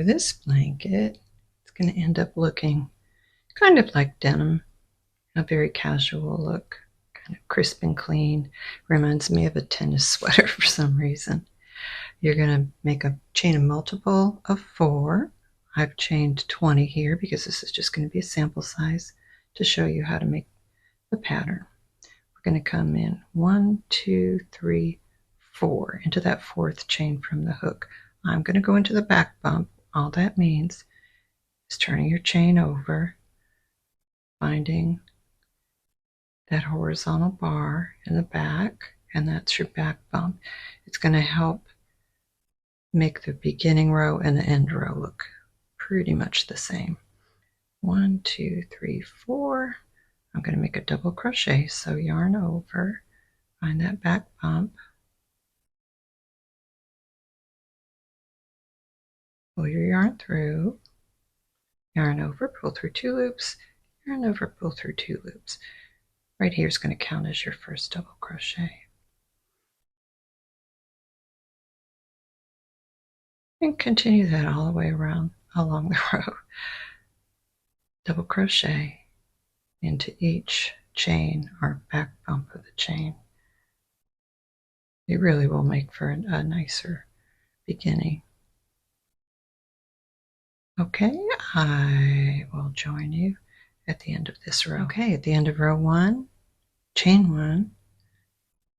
this blanket, it's going to end up looking kind of like denim, a very casual look, kind of crisp and clean. Reminds me of a tennis sweater for some reason. You're going to make a chain a multiple of 4. I've chained 20 here because this is just going to be a sample size to show you how to make the pattern. We're going to come in 1, 2, 3, 4 into that 4th chain from the hook. I'm going to go into the back bump. All that means is turning your chain over, finding that horizontal bar in the back, and that's your back bump. It's going to help make the beginning row and the end row look pretty much the same. 1, 2, 3, 4. I'm going to make a double crochet, so yarn over, find that back bump, pull your yarn through, yarn over, pull through 2 loops, yarn over, pull through 2 loops. Right here is going to count as your first double crochet. And continue that all the way around along the row. Double crochet into each chain or back bump of the chain. It really will make for a nicer beginning. Okay, I will join you at the end of this row. Okay, at the end of row 1, chain 1,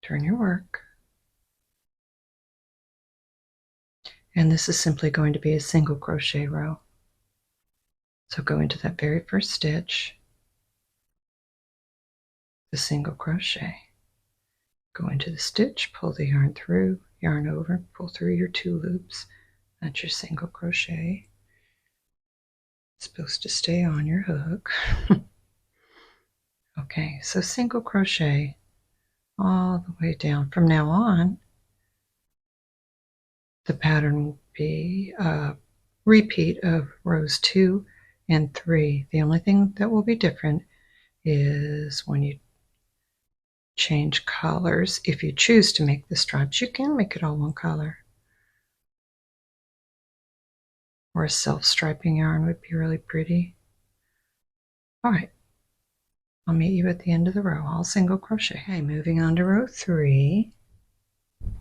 turn your work. And this is simply going to be a single crochet row. So go into that very first stitch, the single crochet. Go into the stitch, pull the yarn through, yarn over, pull through your 2 loops. That's your single crochet. It's supposed to stay on your hook. Okay, so single crochet all the way down. From now on, the pattern will be a repeat of rows 2 and 3. The only thing that will be different is when you change colors. If you choose to make the stripes, you can make it all one color. Or a self-striping yarn would be really pretty. All right, I'll meet you at the end of the row, all single crochet. Okay, moving on to row 3,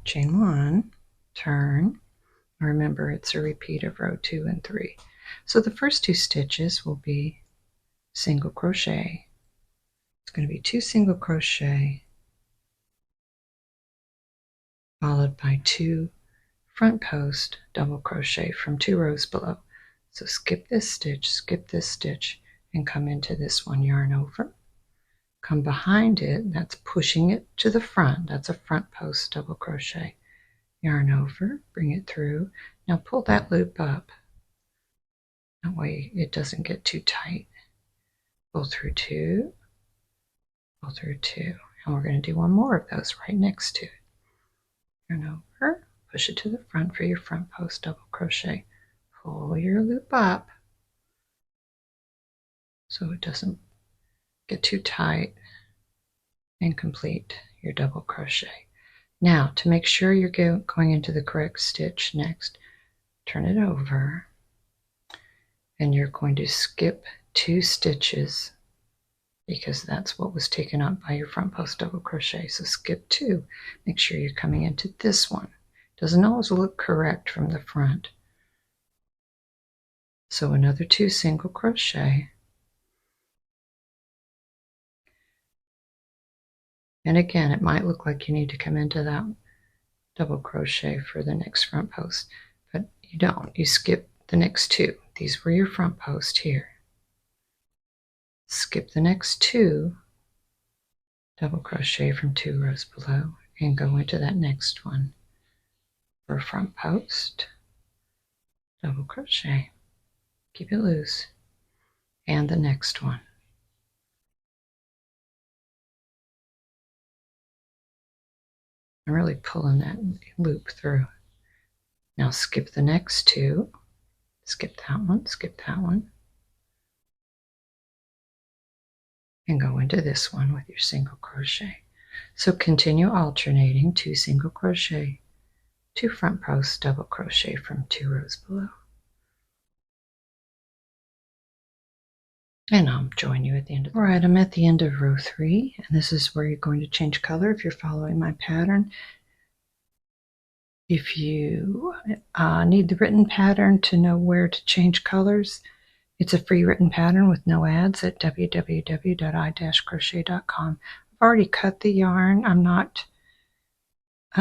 chain 1, turn. Remember, it's a repeat of row 2 and 3. So the first 2 stitches will be single crochet. It's going to be 2 single crochet followed by 2 front post double crochet from 2 rows below. So skip this stitch, and come into this one, yarn over. Come behind it, that's pushing it to the front. That's a front post double crochet. Yarn over, bring it through. Now pull that loop up. That way it doesn't get too tight. Pull through 2, pull through 2. And we're going to do one more of those right next to it. Yarn over, push it to the front for your front post double crochet. Pull your loop up so it doesn't get too tight, and complete your double crochet. Now, to make sure you're going into the correct stitch next, turn it over, and you're going to skip 2 stitches because that's what was taken up by your front post double crochet. So skip 2. Make sure you're coming into this one. Doesn't always look correct from the front. So another 2 single crochet. And again, it might look like you need to come into that double crochet for the next front post, but you don't. You skip the next 2. These were your front post here. Skip the next 2 double crochet from 2 rows below and go into that next one for a front post double crochet. Keep it loose. And the next one. I'm really pulling that loop through. Now skip the next 2. Skip that one, skip that one. And go into this one with your single crochet. So continue alternating 2 single crochet, 2 front post double crochet from 2 rows below. And I'll join you at the end of the row. All right, I'm at the end of row 3, and this is where you're going to change color if you're following my pattern. If you need the written pattern to know where to change colors, it's a free written pattern with no ads at www.i-crochet.com. I've already cut the yarn. I'm not,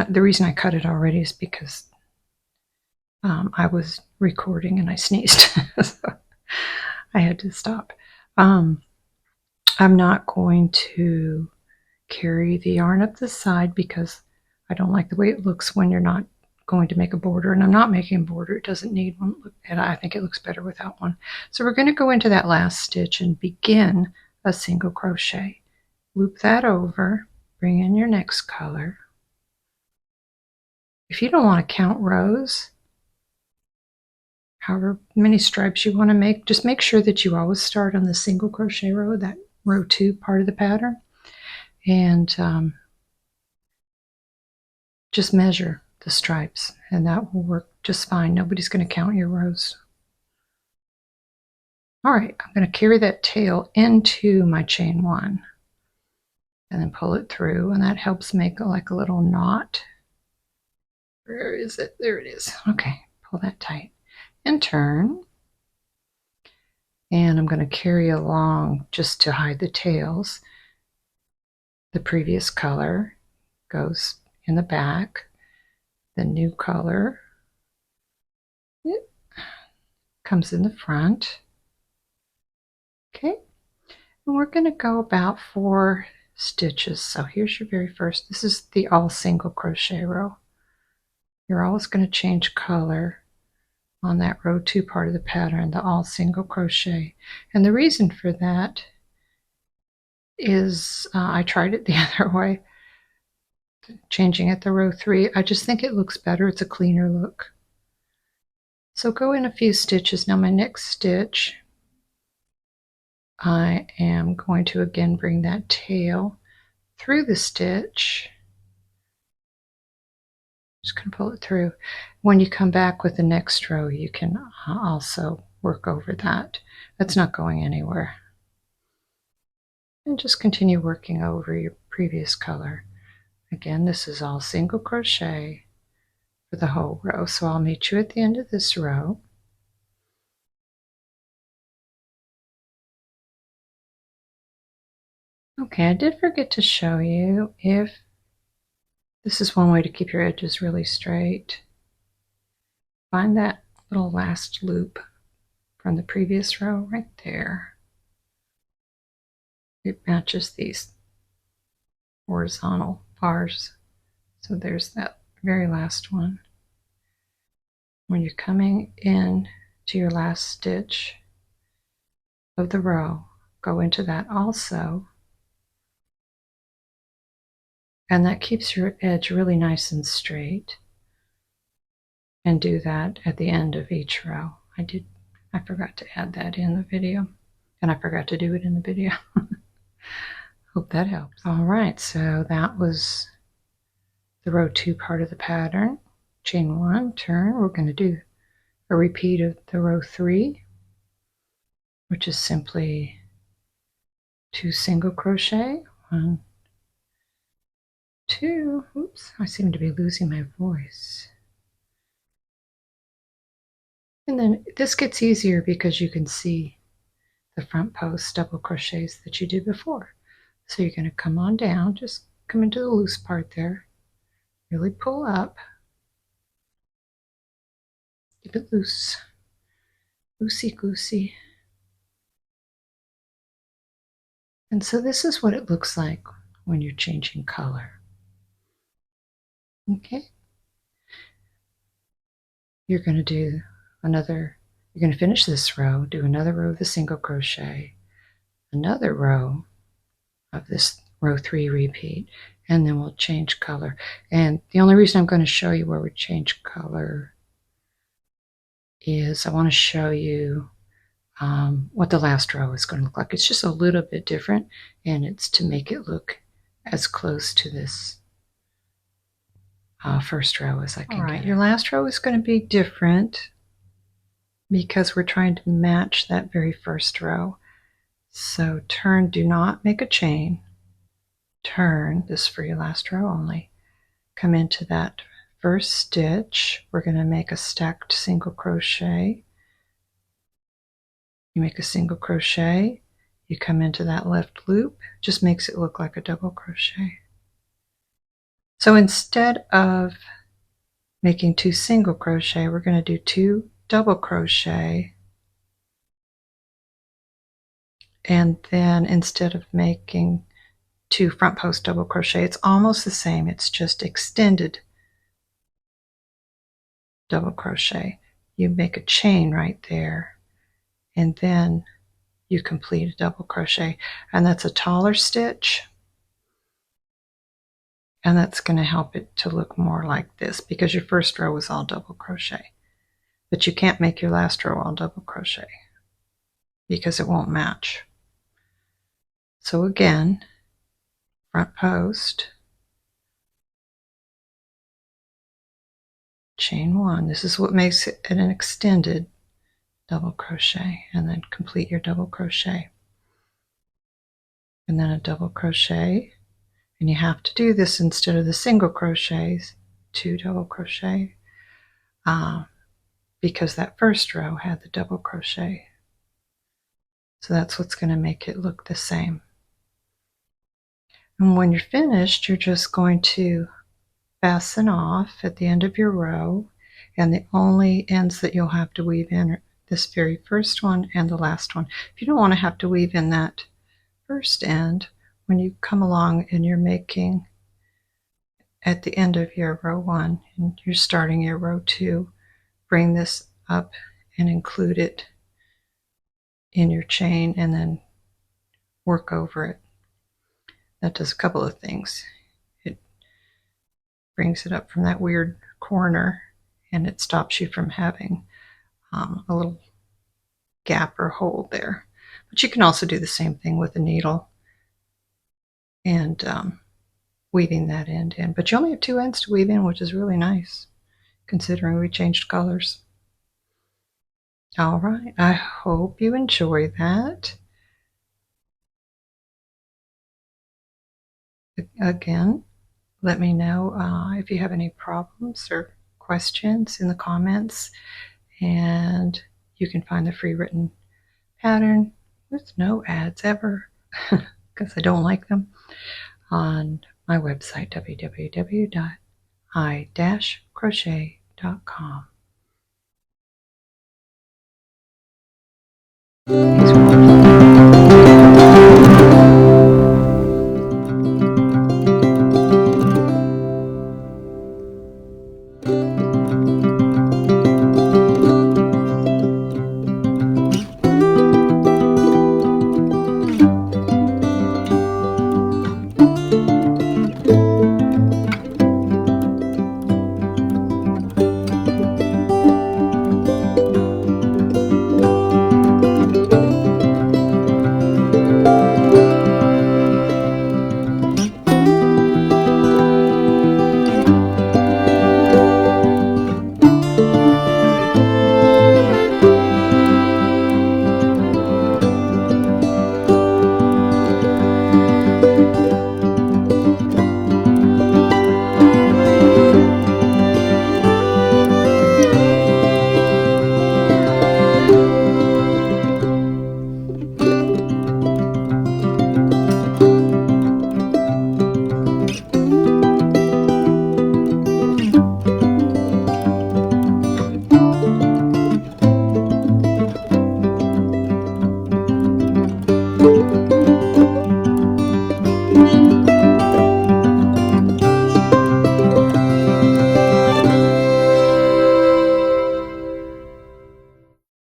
the reason I cut it already is because I was recording and I sneezed, so I had to stop. I'm not going to carry the yarn up the side because I don't like the way it looks when you're not going to make a border, and I'm not making a border. It doesn't need one, and I think it looks better without one. So we're going to go into that last stitch and begin a single crochet. Loop that over, bring in your next color. If you don't want to count rows, however many stripes you want to make, just make sure that you always start on the single crochet row, that row 2 part of the pattern, and just measure the stripes, and that will work just fine. Nobody's going to count your rows. All right, I'm going to carry that tail into my chain 1 and then pull it through, and that helps make like a little knot. Where is it? There it is. Okay, pull that tight and turn. And I'm going to carry along, just to hide the tails, the previous color goes in the back, the new color comes in the front. Okay, and we're going to go about 4 stitches. So here's your very first. This is the all single crochet row. You're always going to change color on that row 2 part of the pattern, the all single crochet. And the reason for that is I tried it the other way, changing it to row 3. I just think it looks better. It's a cleaner look. So go in a few stitches. Now my next stitch, I am going to again bring that tail through the stitch. Just going to pull it through. When you come back with the next row, you can also work over that. That's not going anywhere. And just continue working over your previous color. Again, this is all single crochet for the whole row. So I'll meet you at the end of this row. Okay, I did forget to show you, if this is one way to keep your edges really straight. Find that little last loop from the previous row right there. It matches these horizontal bars. So there's that very last one. When you're coming in to your last stitch of the row, go into that also. And that keeps your edge really nice and straight. And do that at the end of each row. I forgot to add that in the video, and I forgot to do it in the video. Hope that helps. All right, so that was the row 2 part of the pattern. Chain 1, turn. We're going to do a repeat of the row 3, which is simply 2 single crochet. 1, 2. Oops, I seem to be losing my voice. And then this gets easier because you can see the front post double crochets that you did before. So you're going to come on down, just come into the loose part there, really pull up, keep it loose, loosey goosey. And so this is what it looks like when you're changing color. Okay, you're going to do another, you're going to finish this row, do another row of the single crochet, another row of this row 3 repeat, and then we'll change color. And the only reason I'm going to show you where we change color is I want to show you what the last row is going to look like. It's just a little bit different, and it's to make it look as close to this first row as I can. All right, your last row is going to be different because we're trying to match that very first row. So turn, do not make a chain. Turn, this is for your last row only. Come into that first stitch. We're going to make a stacked single crochet. You make a single crochet, you come into that left loop, just makes it look like a double crochet. So instead of making 2 single crochet, we're going to do 2 double crochet, and then instead of making 2 front post double crochet, it's almost the same, it's just extended double crochet. You make a chain right there, and then you complete a double crochet, and that's a taller stitch, and that's going to help it to look more like this because your first row was all double crochet, but you can't make your last row all double crochet because it won't match. So again, front post, chain 1. This is what makes it an extended double crochet, and then complete your double crochet, and then a double crochet. And you have to do this instead of the single crochets, 2 double crochet, because that first row had the double crochet. So that's what's going to make it look the same. And when you're finished, you're just going to fasten off at the end of your row, and the only ends that you'll have to weave in are this very first one and the last one. If you don't want to have to weave in that first end, when you come along and you're making at the end of your row 1 and you're starting your row 2, bring this up and include it in your chain and then work over it. That does a couple of things. It brings it up from that weird corner, and it stops you from having a little gap or hole there. But you can also do the same thing with a needle and weaving that end in. But you only have 2 ends to weave in, which is really nice considering we changed colors. All right, I hope you enjoy that. Again, let me know if you have any problems or questions in the comments, and you can find the free written pattern with no ads ever because I don't like them on my website www.I-crochet.com.